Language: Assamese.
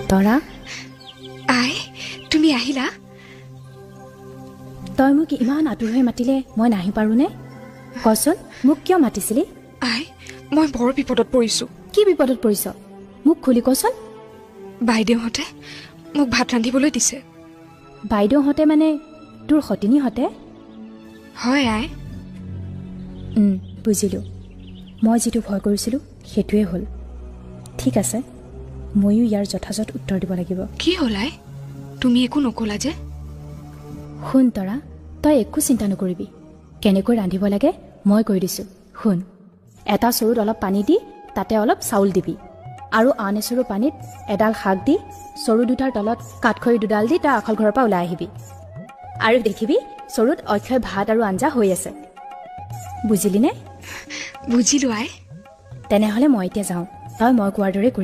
তৰা আই তুমি আহিলা তই মোক ইমান আতুৰ হৈ মাতিলে মই নাহি পাৰোঁনে কচোন মোক কিয় মাতিছিলি আই মই বৰ বিপদত পৰিছো কি বিপদত পৰিছ মোক খুলি কচোন বাইদেউহঁতে মোক ভাত ৰান্ধিবলৈ দিছে বাইদেউহঁতে মানে তোৰ সতিনীহঁতে হয় আই বুজিলোঁ মই যিটো ভয় কৰিছিলোঁ সেইটোৱে হ'ল ঠিক আছে ময়ো ইয়াৰ যথাযথ উত্তৰ দিব লাগিব কি হ'ল আই তুমি একো নকলা যে শুন তৰা তই একো চিন্তা নকৰিবি কেনেকৈ ৰান্ধিব লাগে মই কৈ দিছোঁ শুন এটা চৰুত অলপ পানী দি তাতে অলপ চাউল দিবি আৰু আন এচৰু পানীত এডাল শাক দি চৰু দুটাৰ তলত কাঠখৰি দুডাল দি তাৰ আখল ঘৰৰ পৰা ওলাই আহিবি আৰু দেখিবি চৰুত অক্ষয় ভাত আৰু আঞ্জা হৈ আছে বুজিলিনে বুজিলো আই তেনেহ'লে মই এতিয়া যাওঁ তই মই কোৱাৰ দৰে কৰিবি